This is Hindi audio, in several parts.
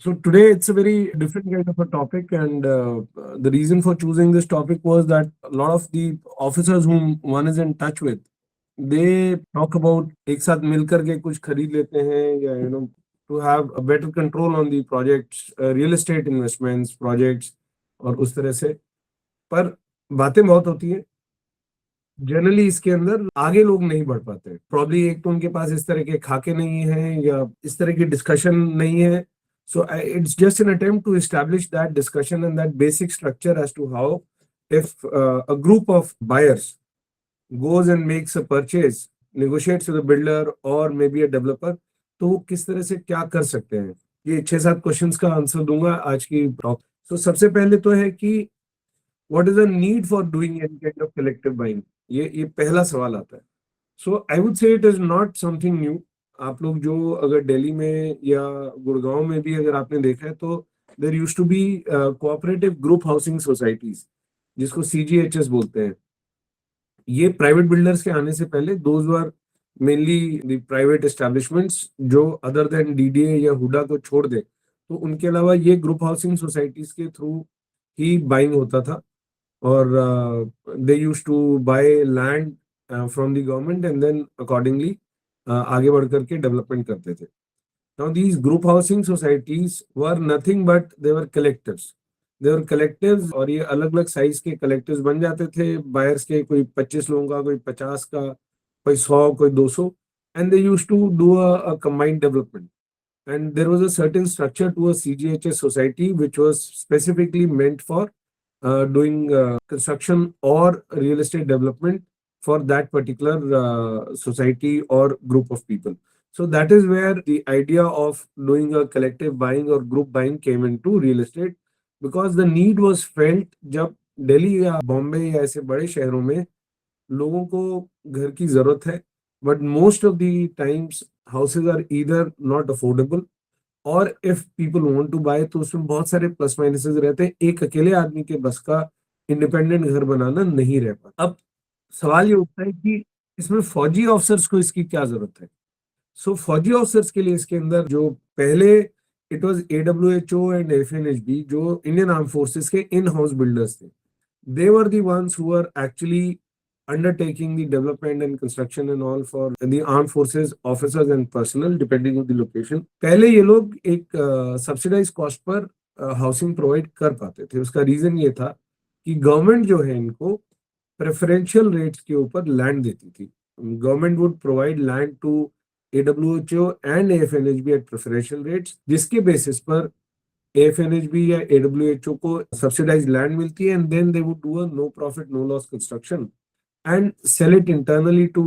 So today it's a very different kind of a topic, and the reason for choosing this topic was that a lot of the officers whom one is in touch with, they talk about एक साथ मिलकर के कुछ खरीद लेते हैं या to have a better control on the projects, real estate investments, projects और उस तरह से। पर बातें बहुत होती है, जनरली इसके अंदर आगे लोग नहीं बढ़ पाते। प्रॉब्ली एक तो उनके पास इस तरह के खाके नहीं है या इस तरह की डिस्कशन नहीं है। So it's just an attempt to establish that discussion and that basic structure as to how, if a group of buyers goes and makes a purchase, negotiates with a builder or maybe a developer, तो वो किस तरह से क्या कर सकते हैं। ये 6-7 क्वेश्चंस का आंसर दूंगा आज की टॉक। तो सबसे पहले तो है कि what is the need for doing any kind of collective buying. ये पहला सवाल आता है। So I would say it is not something new. आप लोग जो अगर दिल्ली में या गुड़गांव में भी अगर आपने देखा है तो there used to be cooperative group housing societies, जिसको सीजीएचएस बोलते हैं। ये प्राइवेट बिल्डर्स के आने से पहले those were mainly the private establishments जो अदर देन डीडीए या हुडा को छोड़ दे, तो उनके अलावा ये ग्रुप हाउसिंग सोसाइटीज के थ्रू ही बाइंग होता था। और they used to buy land from the government and then accordingly आगे बढ़ करके डेवलपमेंट करते थे। Now these group housing societies were nothing but their collectives, और ये अलग अलग साइज के कलेक्टिव्स बन जाते थे बायर्स के, कोई 25 लोगों का, कोई 50 का, कोई 100, कोई 200, and they used to do a combined development. And there was a certain structure to a CGHS society which was specifically meant for doing construction or real estate development for that particular society or group of people. So that is where the idea of doing a collective buying or group buying came into real estate, because the need was felt जब दिल्ली या बॉम्बे या ऐसे बड़े शहरों में लोगों को घर की जरूरत है, but most of the times houses are either not affordable, और if people want to buy तो उसमें बहुत सारे प्लस माइनसेस रहते हैं। एक अकेले आदमी के बस का इंडिपेंडेंट घर बनाना नहीं रह पाता। अब सवाल ये उठता है कि इसमें फौजी ऑफिसर्स को इसकी क्या जरूरत है। सो फौजी ऑफिसर्स के लिए इसके अंदर जो पहले इट वाज एडब्ल्यूएचओ एंड एफएनएचबी, जो इंडियन आर्म फोर्सेस के इन हाउस बिल्डर्स थे, they were the ones who were actually undertaking the development and construction and all for the armed forces officers and personnel depending on the location। पहले ये लोग एक सब्सिडाइज कॉस्ट पर हाउसिंग प्रोवाइड कर पाते थे। उसका रीजन ये था कि गवर्नमेंट जो है इनको प्रेफरेंशियल रेट्स के ऊपर लैंड देती थी। Government would provide land to AWHO and FNHB at preferential rates, जिसके बेसिस पर एफएनएचबी या एडब्ल्यूएचओ को सब्सिडाइज लैंड मिलती है, and then they would do a no profit no loss construction and sell it internally to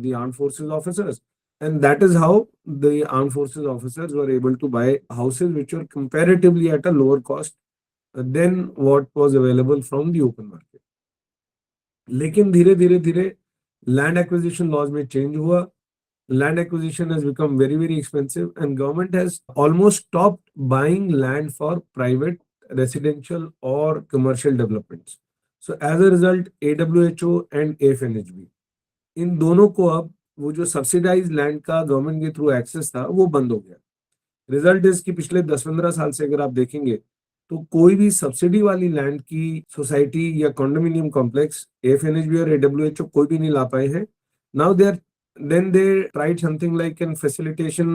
the armed forces officers, and that is how the armed forces officers were able to buy houses which were comparatively at a lower cost than what was available from the open market। लेकिन धीरे धीरे धीरे लैंड एक्विजिशन लॉज में चेंज हुआ। Land acquisition has become very, very expensive, and government has almost stopped buying land for private residential or commercial developments। So as a result, AWHO and AFNHB, इन दोनों को अब वो जो सब्सिडाइज लैंड का गवर्नमेंट के थ्रू एक्सेस था वो बंद हो गया। रिजल्ट इज कि पिछले 10-15 साल से अगर आप देखेंगे तो कोई भी सब्सिडी वाली लैंड की सोसाइटी या कॉन्डोमिनियम कॉम्प्लेक्स एफएनएचबी और एडब्ल्यूएचओ कोई भी नहीं ला पाए हैं। Now they are then they tried something like an facilitation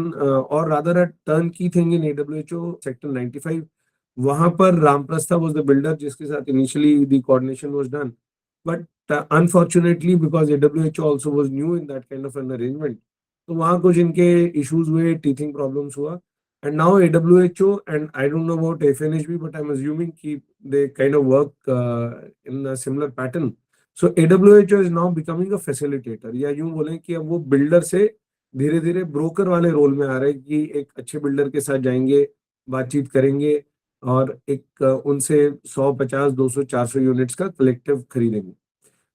or rather a turnkey thing in AWHO sector 95। वहां पर रामप्रस्था was the builder जिसके साथ initially the coordination was done, but unfortunately because AWHO also was new in that kind of an arrangement, तो वहां कुछ इनके issues हुए, teething problems हुआ, and now AWHO and I don't know about FNHB but I'm assuming कि they kind of work in a similar pattern। So AWHO is now becoming a facilitator, या यूं बोलें कि अब वो बिल्डर से धीरे धीरे ब्रोकर वाले रोल में आ रहे हैं कि एक अच्छे बिल्डर के साथ जाएंगे, बातचीत करेंगे और एक उनसे 100, 50, 200, 400 यूनिट्स का कलेक्टिव खरीदेंगे।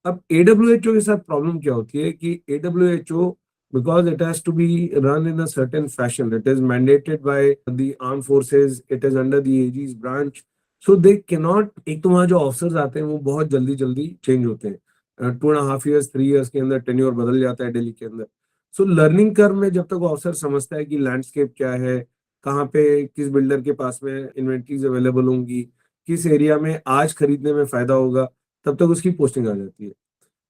अब AWHO के साथ प्रॉब्लम क्या होती है कि AWHO, because it has to be run in a certain fashion, it is mandated by the armed forces, it is under the AG's branch, so they cannot, एक तो वहाँ जो ऑफिसर्स आते हैं वो बहुत जल्दी जल्दी चेंज होते हैं। 2.5 years 3 years के अंदर टेन्योर बदल जाता है दिल्ली के अंदर। सो लर्निंग कर्व में जब तक ऑफिसर समझता है कि लैंडस्केप क्या है, कहाँ पे किस बिल्डर के पास में इन्वेंट्रीज अवेलेबल होंगी, किस एरिया में आज खरीदने में फायदा होगा, तब तक उसकी पोस्टिंग आ जाती है।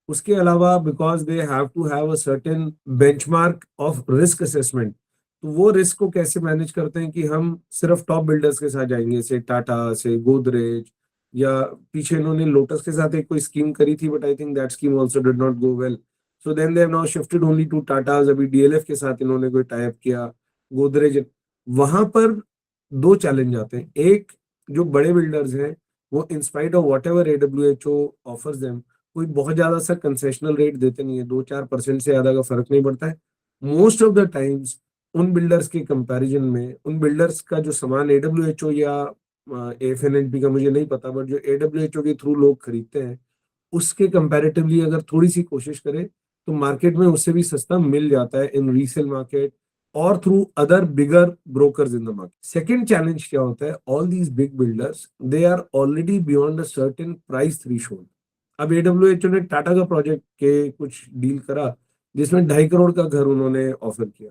उसके अलावा because they have to have a certain benchmark of risk assessment, तो वो रिस्क को कैसे मैनेज करते हैं कि हम सिर्फ टॉप बिल्डर्स के साथ जाएंगे, से टाटा, से गोदरेज, या पीछे इन्होंने लोटस के साथ एक कोई स्कीम करी थी, but I think that scheme also did not go well. So then they have now shifted only to Tatas. अभी डीएलएफ के साथ इन्होंने कोई टाई अप किया, गोदरेज। वहां पर दो चैलेंज आते हैं। एक, जो बड़े बिल्डर्स हैं वो in spite of whatever AWHO offers them, कोई बहुत ज्यादा सा कंसेशनल रेट देते नहीं है, 2-4% से ज्यादा का फर्क नहीं पड़ता है मोस्ट ऑफ द टाइम्स। उन बिल्डर्स के कंपैरिजन में, उन बिल्डर्स का जो सामान एडब्ल्यूएचओ या एफएनएचबी का मुझे नहीं पता, बट जो एडब्ल्यूएचओ के थ्रू लोग खरीदते हैं, उसके कंपैरेटिवली अगर थोड़ी सी कोशिश करें तो मार्केट में उससे भी सस्ता मिल जाता है इन रीसेल मार्केट और through other bigger brokers in the market. Second challenge क्या होता है, all these big builders they are already beyond a certain price threshold. अब एडब्ल्यूएचओ ने टाटा का प्रोजेक्ट के कुछ डील करा जिसमें 2.5 करोड़ का घर उन्होंने ऑफर किया।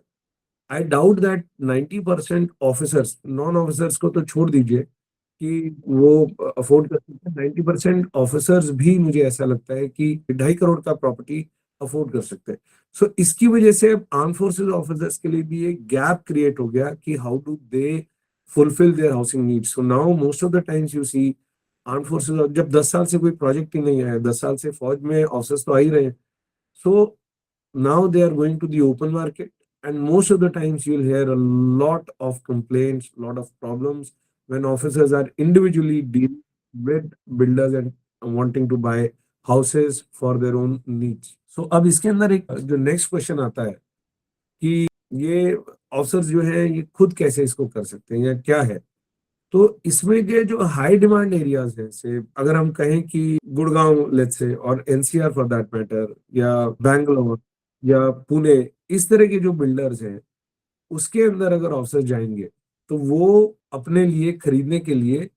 I doubt that 90% officers, non officers को तो छोड़ दीजिए कि वो अफोर्ड कर सकते हैं, 90% ऑफिसर्स भी मुझे ऐसा लगता है कि 2.5 करोड़ का प्रॉपर्टी अफोर्ड कर सकते हैं। सो इसकी वजह से अब आर्म फोर्सेज ऑफिसर्स के लिए भी एक गैप क्रिएट हो गया कि how do they fulfil their housing needs. So now most of the times you see arm forces, जब 10 साल से कोई प्रोजेक्ट ही नहीं आया, 10 साल से फौज में ऑफिसर्स तो आ ही रहे हैं, सो now they are going to the open market, and most of the times you'll hear a lot of complaints, lot of problems when officers are individually dealing with builders and wanting to buy houses for their own needs. So अब इसके अंदर एक जो नेक्स्ट क्वेश्चन आता है कि ये ऑफिसर्स जो है ये खुद कैसे इसको कर सकते हैं या क्या है। तो इसमें के जो हाई डिमांड एरियाज हैं, से अगर हम कहें कि गुड़गांव लेट्स से, और एनसीआर फॉर दैट मैटर, या बैंगलोर या पुणे, इस तरह के जो बिल्डर्स हैं उसके अंदर अगर ऑफिसर जाएंगे तो वो अपने लिए खरीदने के लिए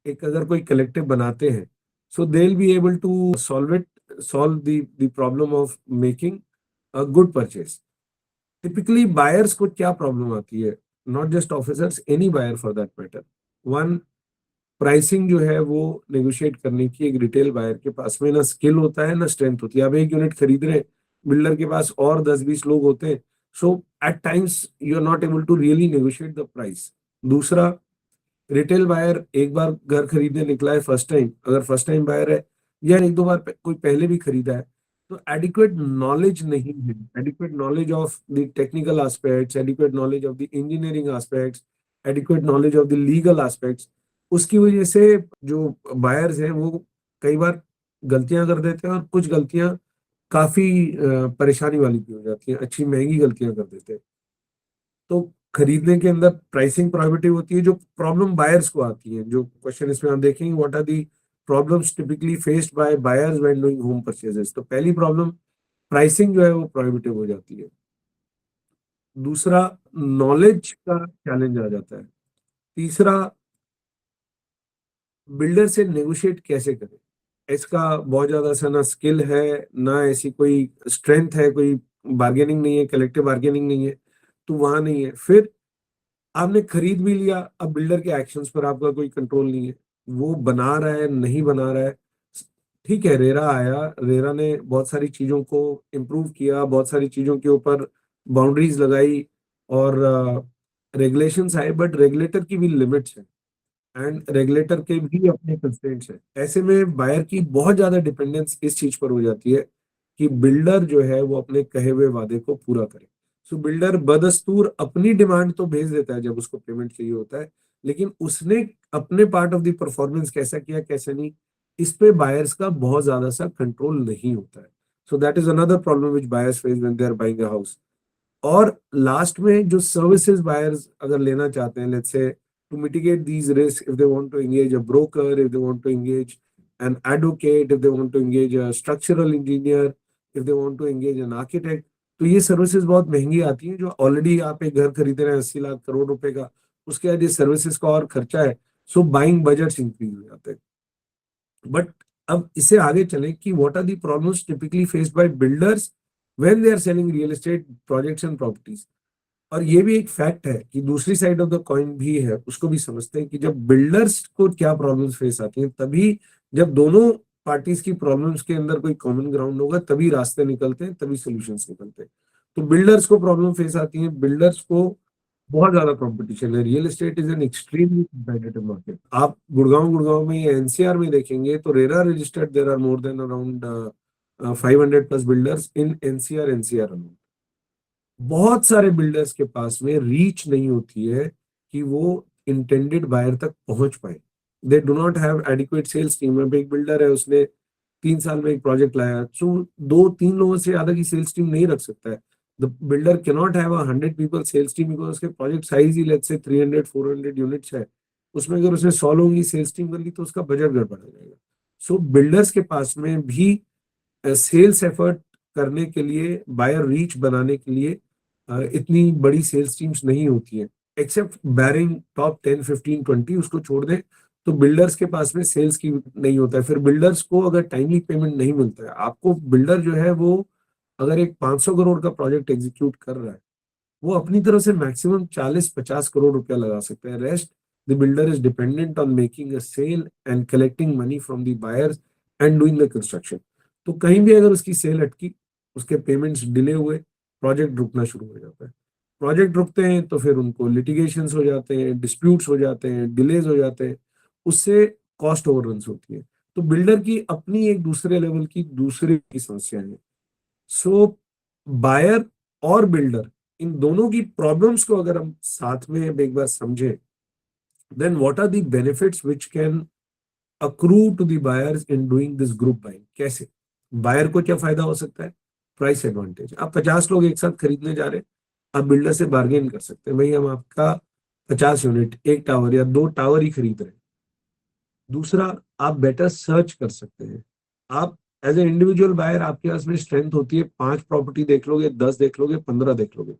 एक अगर कोई कलेक्टिव बनाते हैं, so they will be able to solve the problem of making a good purchase. Typically buyers को क्या प्रॉब्लम आती है, not just officers, any buyer for that matter. One, pricing जो है वो नेगोशिएट करने की एक रिटेल बायर के पास में ना स्किल होता है ना स्ट्रेंथ होती है। अब एक यूनिट खरीद रहे हैं, बिल्डर के पास और 10-20 लोग होते हैं, so at times you are not able to really negotiate the price. दूसरा, रिटेल बायर एक बार घर खरीदने निकला है फर्स्ट टाइम, अगर फर्स्ट टाइम बायर है या एक दो बार कोई पहले भी खरीदा है, तो एडिक्वेट नॉलेज नहीं है, adequate knowledge of the technical aspects, adequate knowledge of the engineering aspects, adequate knowledge of the legal aspects. उसकी वजह से जो बायर्स हैं वो कई बार गलतियां कर देते हैं, और कुछ गलतियां काफी परेशानी वाली भी हो जाती हैं, अच्छी महंगी गलतियां कर देते हैं। तो खरीदने के अंदर प्राइसिंग प्रोहिबिटिव होती है, जो प्रॉब्लम बायर्स को आती है। जो क्वेश्चन इसमें हम देखेंगे, what are the problems typically faced by buyers when doing home purchases, तो पहली प्रॉब्लम प्राइसिंग जो है वो प्रोहिबिटिव हो जाती है। दूसरा, नॉलेज का चैलेंज आ जाता है। तीसरा, बिल्डर से नेगोशिएट कैसे करें, इसका बहुत ज्यादा सा ना स्किल है, ना ऐसी कोई स्ट्रेंथ है, कोई बार्गेनिंग नहीं है, कलेक्टिव बार्गेनिंग नहीं है, तो वहां नहीं है। फिर आपने खरीद भी लिया, अब बिल्डर के एक्शंस पर आपका कोई कंट्रोल नहीं है, वो बना रहा है नहीं बना रहा है। ठीक है, रेरा आया, रेरा ने बहुत सारी चीजों को इम्प्रूव किया, बहुत सारी चीजों के ऊपर बाउंड्रीज लगाई और रेगुलेशंस आए, बट रेगुलेटर की भी लिमिट्स है एंड रेगुलेटर के भी अपने कंस्ट्रेंट्स हैं। ऐसे में बायर की बहुत ज्यादा डिपेंडेंस इस चीज पर हो जाती है कि बिल्डर जो है वो अपने कहे हुए वादे को पूरा करे। सो बिल्डर बदस्तूर अपनी डिमांड तो भेज देता है जब उसको पेमेंट चाहिए होता है, लेकिन उसने अपने पार्ट ऑफ द परफॉर्मेंस कैसा किया कैसे नहीं, इस पे बायर्स का बहुत ज्यादा सा कंट्रोल नहीं होता है। So that is another problem which buyers face when they are buying a house. और लास्ट में जो सर्विसेज बायर्स अगर लेना चाहते हैं, let's say to mitigate these risks, if they want to engage a broker, if they want to engage an advocate, if they want to engage a structural engineer, if they want to engage an architect, तो ये सर्विसेज बहुत महंगी आती हैं। जो ऑलरेडी आप एक घर खरीद रहे हैं 80 लाख करोड़ रुपए का, उसके बाद ये सर्विसेज का और खर्चा है, सो बाइंग बजट इंक्रीज हो जाते हैं। बट अब इससे आगे चलें कि what are the problems typically faced by builders when they are selling real estate projects and properties. और ये भी एक फैक्ट है कि दूसरी साइड ऑफ द कॉइन भी है, उसको भी समझते हैं कि जब बिल्डर्स को क्या प्रॉब्लम्स फेस आती हैं, तभी जब दोनों पार्टीज की प्रॉब्लम्स के अंदर कोई कॉमन ग्राउंड होगा तभी रास्ते निकलते हैं, तभी सॉल्यूशंस निकलते हैं। तो बिल्डर्स को प्रॉब्लम फेस आती है, बिल्डर्स को बहुत ज्यादा कंपटीशन है। Real estate is an extremely competitive market. आप गुड़गांव गुड़गांव में या एनसीआर में देखेंगे तो RERA registered there are more than around 500 plus builders in NCR NCR. बहुत सारे बिल्डर्स के पास में रीच नहीं होती है कि वो इंटेंडेड बायर तक पहुंच पाए। They do not have adequate sales team. अब एक बिल्डर है, उसने 3 साल में एक प्रोजेक्ट लाया, तो 2-3 लोगों से ज्यादा की सेल्स टीम नहीं रख सकता है। The builder can not have 100 people sales team, because उसके प्रोजेक्ट साइज ही लेट्स से 300-400 यूनिट्स है। उसमें अगर उसने 100 लोगों की सेल्स टीम कर ली तो उसका बजट गड़बड़ हो जाएगा। सो बिल्डर्स के पास में भी सेल्स एफर्ट करने के लिए, बायर रीच बनाने के लिए इतनी बड़ी सेल्स टीम्स नहीं होती है। एक्सेप्ट बैरिंग टॉप 10, 15, 20, उसको छोड़ दें तो बिल्डर्स के पास में सेल्स की नहीं होता है। फिर बिल्डर्स को अगर टाइमली पेमेंट नहीं मिलता है, आपको बिल्डर जो है वो अगर एक 500 करोड़ का प्रोजेक्ट एग्जीक्यूट कर रहा है, वो अपनी तरफ से मैक्सिमम 40-50 करोड़ रुपया लगा सकते हैं। Rest the builder is dependent on making a sale and collecting money from the buyers and doing the construction. तो कहीं भी अगर उसकी सेल अटकी, उसके पेमेंट्स डिले हुए, प्रोजेक्ट रुकना शुरू हो जाता है। प्रोजेक्ट रुकते हैं तो फिर उनको लिटिगेशंस हो जाते हैं, डिस्प्यूट्स हो जाते हैं, डिलेज हो जाते हैं, उससे कॉस्ट ओवररन्स होती है। तो बिल्डर की अपनी एक दूसरे लेवल की दूसरी की समस्या है। सो बायर और बिल्डर, इन दोनों की प्रॉब्लम्स को अगर हम साथ में एक बार समझें, then what are the benefits which can accrue to the buyers in doing this group buying. कैसे बायर को क्या फायदा हो सकता है? Price advantage. आप 50 लोग एक साथ खरीदने जा रहे हैं, आप बिल्डर से बार्गेन कर सकते हैं, भाई हम आपका 50 यूनिट, एक टावर या 2 टावर ही खरीद रहे हैं। दूसरा, आप बेटर सर्च कर सकते हैं। आप एज ए इंडिविजुअल बायर, आपके पास में स्ट्रेंथ होती है, 5 प्रॉपर्टी देख लोगे, 10 देख लोगे, 15 देख लोगे,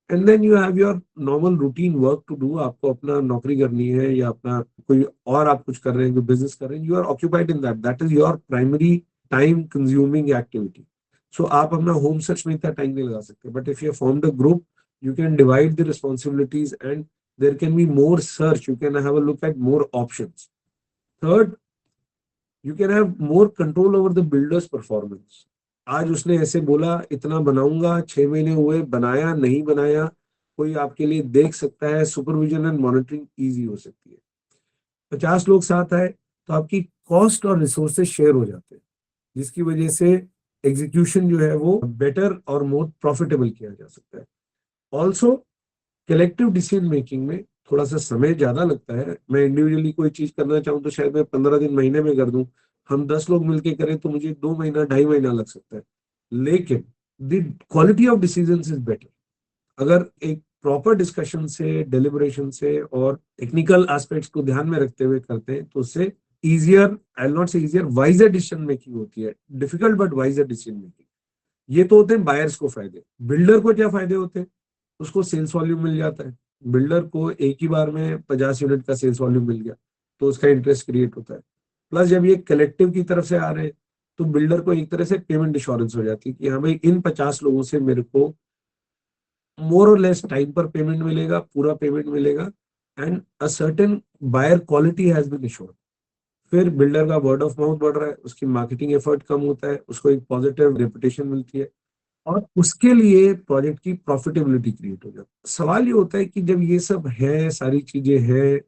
and then you have your normal routine work to do. आपको अपना नौकरी करनी है या अपना कोई और आप कुछ कर रहे हैं, जो बिजनेस कर रहे हैं, you are occupied in that, that is your primary time consuming activity. So आप अपना होम सर्च में इतना टाइम नहीं लगा सकते, but if you form the group, you can divide the responsibilities and there can be more search, you can have a look at more options. Third, you can have more control over the builders performance. आज उसने ऐसे बोला, इतना बनाऊंगा, 6 महीने हुए, बनाया नहीं बनाया, कोई आपके लिए देख सकता है। सुपरविजन एंड मॉनिटरिंग इजी हो सकती है। 50 लोग साथ आए तो आपकी कॉस्ट और रिसोर्सेज शेयर हो जाते हैं, जिसकी वजह से एग्जीक्यूशन जो है वो बेटर और मोर प्रॉफिटेबल किया जा सकता है। ऑल्सो कलेक्टिव डिसीजन मेकिंग में थोड़ा सा समय ज्यादा लगता है। मैं इंडिविजुअली कोई चीज करना चाहूँ तो शायद मैं 15 दिन, महीने में कर दूं। हम 10 लोग मिलकर करें तो मुझे 2 महीना, 2.5 महीना लग सकता है। लेकिन the quality of decision is better अगर एक प्रॉपर डिस्कशन से, डेलिब्रेशन से और टेक्निकल एस्पेक्ट्स को ध्यान में रखते हुए करते हैं, तो उससे easier, I not say easier, wiser decision making होती है। Difficult but wiser decision making. ये तो होते हैं बायर्स को फायदे। बिल्डर को क्या फायदे होते हैं? उसको सेल्स वॉल्यूम मिल जाता है। बिल्डर को एक ही बार में 50 यूनिट का सेल्स वॉल्यूम मिल गया तो उसका इंटरेस्ट क्रिएट होता है। प्लस जब ये कलेक्टिव की तरफ से आ रहे हैं तो बिल्डर को एक तरह से पेमेंट इंश्योरेंस हो जाती है कि हाँ भाई, इन 50 लोगों से मेरे को मोर और लेस टाइम पर पेमेंट मिलेगा, पूरा पेमेंट मिलेगा, and a certain buyer quality has been ensured. फिर बिल्डर का वर्ड ऑफ माउथ बढ़ रहा है, उसकी मार्केटिंग एफर्ट कम होता है, उसको एक पॉजिटिव रेपुटेशन मिलती है, और उसके लिए प्रोजेक्ट की प्रॉफिटेबिलिटी क्रिएट हो जाती है। सवाल ये होता है कि जब ये सब है, सारी चीजें हैं,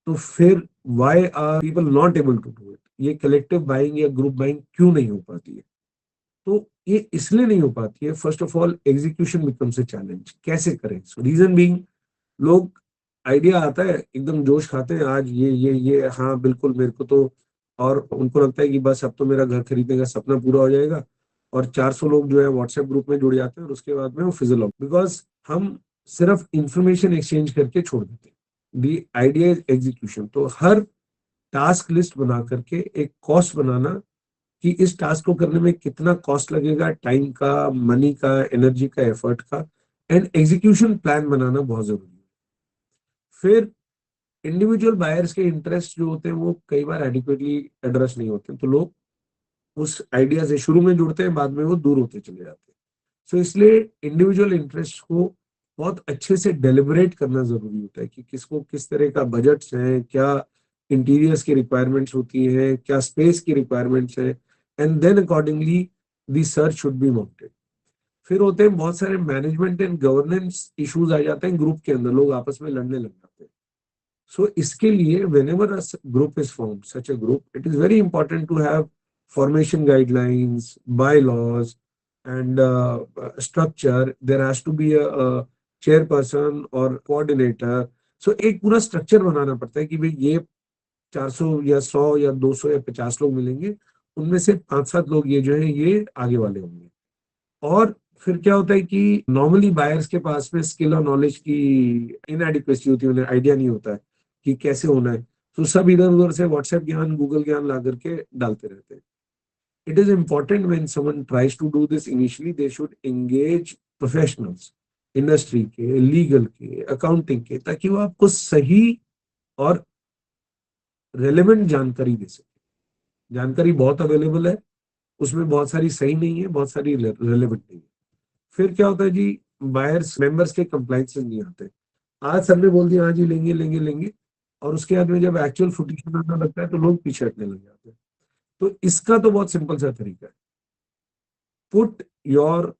तो फिर why are people not able to do it? ये कलेक्टिव बाइंग या ग्रुप बाइंग क्यों नहीं हो पाती है? तो ये इसलिए नहीं हो पाती है, first of all execution becomes a challenge. कैसे करें? सो रीजन बीइंग, लोग, आइडिया आता है, एकदम जोश खाते हैं, आज ये हाँ बिल्कुल मेरे को तो, और उनको लगता है कि बस अब तो मेरा घर खरीदने का सपना पूरा हो जाएगा, और 400 लोग जो है व्हाट्सएप ग्रुप में जुड़ जाते हैं, और उसके बाद में वो फिजल आउट, बिकॉज हम सिर्फ इंफॉर्मेशन एक्सचेंज करके छोड़ देते हैं। The idea is execution. तो हर टास्क लिस्ट बना करके एक कॉस्ट बनाना कि इस टास्क को करने में कितना कॉस्ट लगेगा, टाइम का, मनी का, एनर्जी का, एफर्ट का, एंड एग्जीक्यूशन प्लान बनाना बहुत जरूरी है। फिर इंडिविजुअल बायर्स के इंटरेस्ट जो होते हैं वो कई बार एडिक्वेटली एड्रेस नहीं होते, तो लोग उस आइडिया से शुरू में जुड़ते हैं, बाद में वो दूर होते चले जाते हैं। सो इसलिए इंडिविजुअल इंटरेस्ट को बहुत अच्छे से डेलिब्रेट करना जरूरी होता है कि किसको किस तरह का बजट्स है, क्या इंटीरियर्स की रिक्वायरमेंट्स होती है, क्या स्पेस की रिक्वायरमेंट्स है, and then accordingly the search should be mounted. फिर होते हैं बहुत सारे मैनेजमेंट एंड गवर्नेंस इश्यूज आ जाते हैं ग्रुप के अंदर, लोग आपस में लड़ने लग जाते हैं। सो इसके लिए whenever a group is formed, such a group, it is very important to have formation guidelines, bylaws, and structure. There has to be a chairperson or coordinator. So एक पूरा स्ट्रक्चर बनाना पड़ता है कि भाई ये 400 या 100 या 200 या 50 लोग मिलेंगे, उनमें से 5-7 लोग ये जो है ये आगे वाले होंगे। और फिर क्या होता है कि नॉर्मली बायर्स के पास में स्किल और नॉलेज की इनएडिक्वेसी होती है, उन्हें आइडिया नहीं होता है कि कैसे होना है। तो सब इधर उधर से व्हाट्सएप ज्ञान, गूगल ज्ञान ला करके डालते रहते हैं। It is important when someone tries to do this initially they should engage professionals, industry के, लीगल के, अकाउंटिंग के, ताकि वो आपको सही और रेलेवेंट जानकारी दे सके। जानकारी बहुत अवेलेबल है, उसमें बहुत सारी सही नहीं है, बहुत सारी रेलेवेंट नहीं है। फिर क्या होता है जी, बायर्स मेंबर्स के कंप्लाइंस नहीं आते। आज सबने बोल दिया हाँ जी लेंगे लेंगे लेंगे, और उसके बाद में जब एक्चुअल फुटेशन आना लगता है तो लोग पीछे हटने लग जाते हैं। तो इसका तो बहुत सिंपल सा तरीका है, put your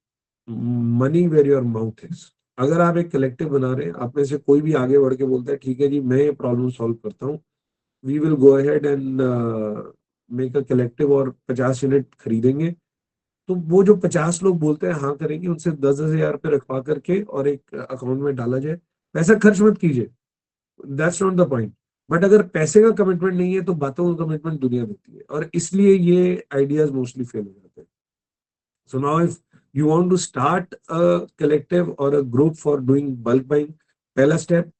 money where your mouth is. अगर आप एक कलेक्टिव बना रहे हैं, आप में से कोई भी आगे बढ़ के बोलता है ठीक है जी मैं ये प्रॉब्लम सॉल्व करता हूँ, we will go ahead and make a collective और 50 यूनिट खरीदेंगे, तो वो जो 50 लोग बोलते हैं हाँ करेंगे, उनसे 10-10 हजार रुपये रखवा करके और एक अकाउंट में डाला जाए। पैसा खर्च मत कीजिए, that's not the point. But अगर पैसे का कमिटमेंट नहीं है तो बातों का कमिटमेंट दुनिया देती है, और इसलिए ये आइडियाज मोस्टली फेल हो जाते हैं। So now if you want to start a collective और a group for doing bulk buying, पहला स्टेप,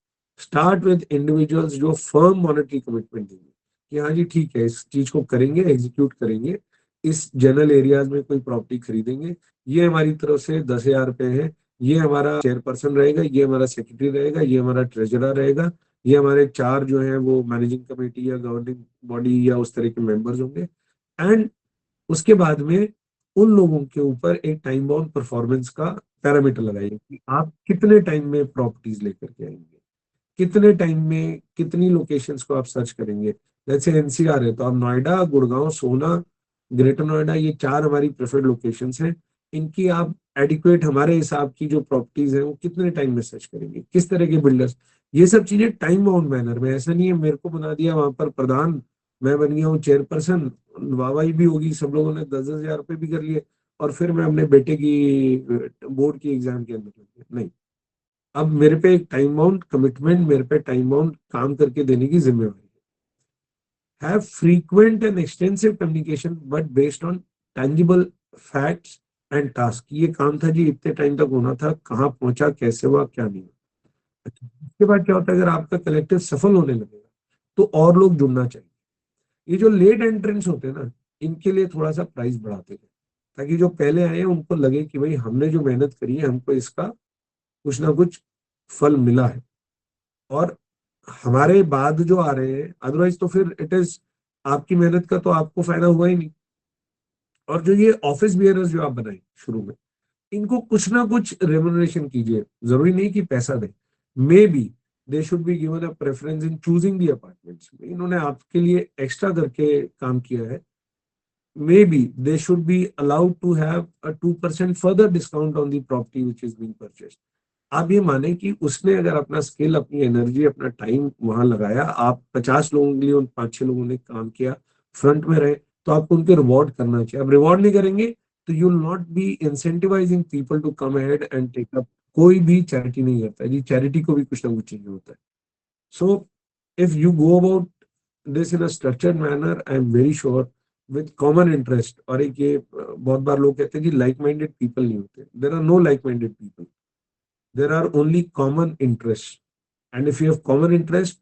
स्टार्ट विद इंडिविजुअल्स जो फर्म मॉनेटरी कमिटमेंट देंगे कि हाँ जी ठीक है इस चीज को करेंगे, एग्जीक्यूट करेंगे, इस जनरल एरियाज में कोई प्रॉपर्टी खरीदेंगे, ये हमारी तरफ से 10 हजार रुपये है, ये हमारा चेयरपर्सन रहेगा, ये हमारा सेक्रेटरी रहेगा, ये हमारा ट्रेजरर रहेगा, ये हमारे 4 जो है वो मैनेजिंग कमेटी या गवर्निंग बॉडी या उस तरह के मेंबर्स होंगे। एंड उसके बाद में उन लोगों के ऊपर एक टाइम बाउंड परफॉर्मेंस का पैरामीटर लगाइए कि आप कितने टाइम में प्रॉपर्टीज लेकर के आएंगे, कितने टाइम में कितनी लोकेशंस को आप सर्च करेंगे। जैसे एनसीआर है तो आप नोएडा, गुड़गांव, सोना, ग्रेटर नोएडा, ये 4 हमारी प्रेफर्ड लोकेशंस हैं। इनकी आप एडिक्वेट हमारे हिसाब की जो प्रॉपर्टीज हैं वो कितने टाइम में सर्च करेंगे, किस तरह के बिल्डर्स, ये सब चीजें टाइम बाउंड मैनर में। ऐसा नहीं है मेरे को बना दिया वहां पर प्रधान, मैं बन गया हूँ चेयरपर्सन, वाहवाही भी होगी, सब लोगों ने 10-10 हजार रुपये भी कर लिए, और फिर मैं अपने बेटे की बोर्ड की एग्जाम के अंदर लग गया, नहीं। अब मेरे पे एक टाइम बाउंड कमिटमेंट, मेरे पे टाइम बाउंड काम करके देने की जिम्मेवारी है। Have frequent and extensive communication but based on tangible facts and task. ये काम था जी इतने टाइम तक होना था, कहाँ पहुंचा, कैसे हुआ, क्या नहीं हुआ। अच्छा, इसके बाद क्या होता है, अगर आपका कलेक्टिव सफल होने लगेगा तो और लोग जुड़ना चाहिए। ये जो लेट एंट्रेंस होते हैं ना, इनके लिए थोड़ा सा प्राइस बढ़ाते हैं, ताकि जो पहले आए हैं उनको लगे कि भाई हमने जो मेहनत करी है हमको इसका कुछ ना कुछ फल मिला है। और हमारे बाद जो आ रहे हैं, अदरवाइज तो फिर इट इज आपकी मेहनत का तो आपको फायदा हुआ ही नहीं। और जो ये ऑफिस बियरर्स जो आप बनाए शुरू में, इनको कुछ ना कुछ रेमुनरेशन कीजिए, जरूरी नहीं कि पैसा दें। May be they should be given a preference in choosing the apartments. इन्होंने आपके लिए एक्स्ट्रा करके काम किया है, maybe they should be allowed to have a 2% further discount on the property which is being purchased. आप ये माने कि उसने अगर अपना स्किल, अपनी एनर्जी, अपना टाइम वहां लगाया, आप 50 लोगों के लिए उन 5-6 लोगों ने काम किया, फ्रंट में रहे, तो आपको उनके रिवॉर्ड करना चाहिए। अब रिवॉर्ड नहीं करेंगे तो you will not be incentivising people to come ahead and take up. कोई भी चैरिटी नहीं करता है जी, चैरिटी को भी कुछ ना कुछ चाहिए होता है। So if you go about this in a structured manner, I am very sure with common interest. और एक ये बहुत बार लोग कहते हैं कि लाइक माइंडेड पीपल नहीं होते, there are no like minded people, there are only common interests. And if you have common interest,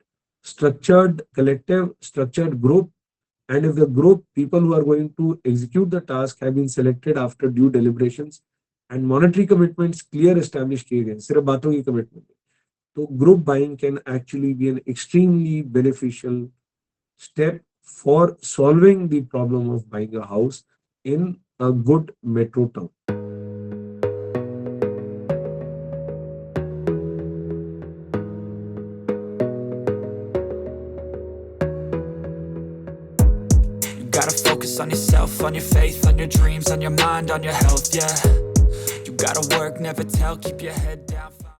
structured collective, structured group, and if the group people who are going to execute the task have been selected after due deliberations and monetary commitments clear established किए गए, सिर्फ बातों की commitment, तो group buying can actually be an extremely beneficial step for solving the problem of buying a house in a good metro town. gotta focus on yourself, on your faith, on your dreams, on your mind, on your health, yeah. You gotta work, never tell, keep your head down.